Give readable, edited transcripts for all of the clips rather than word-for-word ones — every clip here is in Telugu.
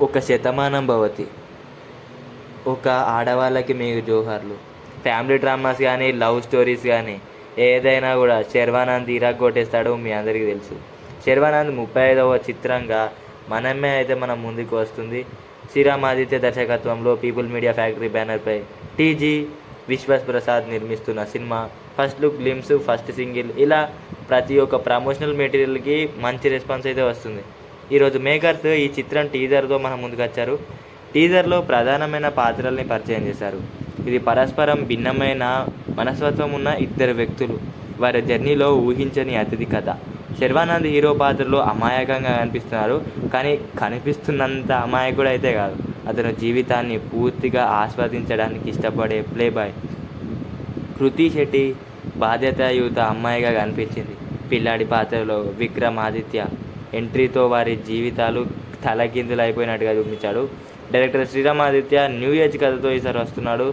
ఒక శతమానం భవతి, ఒక ఆడవాళ్ళకి మీకు జోహార్లు. ఫ్యామిలీ డ్రామాస్ కానీ, లవ్ స్టోరీస్ కానీ ఏదైనా కూడా శర్వానంద్ కొట్టేస్తాడు, మీ అందరికీ తెలుసు. శర్వానంద్ 35వ చిత్రంగా మనమే అయితే మన ముందుకు వస్తుంది. శ్రీరామ్ ఆదిత్య దర్శకత్వంలో పీపుల్ మీడియా ఫ్యాక్టరీ బ్యానర్పై టీజీ విశ్వాస్ ప్రసాద్ నిర్మిస్తున్న cinema first look, glimpse, first single ఇలా ప్రతి ఒక్క ప్రమోషనల్ మెటీరియల్కి మంచి రెస్పాన్స్ అయితే వస్తుంది. ఈరోజు మేకర్స్ ఈ చిత్రం టీజర్తో మన ముందుకు వచ్చారు. టీజర్లో ప్రధానమైన పాత్రల్ని పరిచయం చేశారు. ఇది పరస్పరం భిన్నమైన మనస్తత్వం ఉన్న ఇద్దరు వ్యక్తులు, వారి జర్నీలో ఊహించని అతిథి కథ. శర్వానంద్ హీరో పాత్రలో అమాయకంగా కనిపిస్తున్నారు, కానీ కనిపిస్తున్నంత అమాయకుడు అయితే కాదు. అతను జీవితాన్ని పూర్తిగా ఆస్వాదించడానికి ఇష్టపడే ప్లే బాయ్. కృతి శెట్టి బాధ్యతాయుత అమ్మాయిగా కనిపించింది. పిల్లాడి పాత్రలో విక్రమ్ ఆదిత్య ఎంట్రీతో వారి జీవితాలు తలకిందులు అయిపోయినట్టుగా చూపించాడు. Director Shriram Aditya new age కథతో ఈసారి వస్తున్నాడు.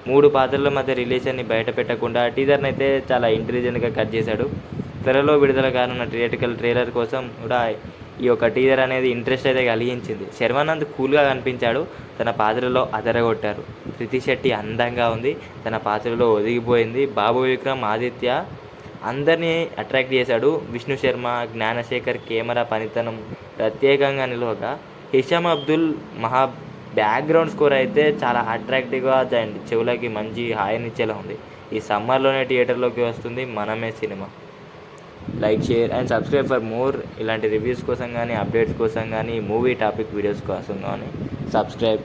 3 పాత్రల మధ్య రిలేషన్ని బయట పెట్టకుండా టీజర్ని అయితే చాలా ఇంటెలిజెంట్గా కట్ చేశాడు. త్వరలో విడుదల కానున్న థియేటికల్ ట్రైలర్ కోసం కూడా ఈ యొక్క టీజర్ అనేది ఇంట్రెస్ట్ అయితే కలిగించింది. శర్వానంద్ కూల్గా కనిపించాడు, తన పాత్రలో అదరగొట్టారు. కృతి శెట్టి అందంగా ఉంది, తన పాత్రలో ఒదిగిపోయింది. బాబు విక్రమ్ ఆదిత్య అందరినీ అట్రాక్ట్ చేశాడు. విష్ణు శర్మ, జ్ఞానశేఖర్ కెమెరా పనితనం ప్రత్యేకంగా నిలవగా, హిషామ్ అబ్దుల్ మహా బ్యాక్గ్రౌండ్ స్కోర్ అయితే చాలా అట్రాక్టివ్గా అండ్ చెవులకి మంచి హాయినిచ్చేలా ఉంది. ఈ సమ్మర్లోనే థియేటర్లోకి వస్తుంది మనమే cinema. Like, share and subscribe for more. ఇలాంటి రివ్యూస్ కోసం కానీ, అప్డేట్స్ కోసం కానీ, మూవీ టాపిక్ వీడియోస్ కోసం కానీ సబ్స్క్రైబ్.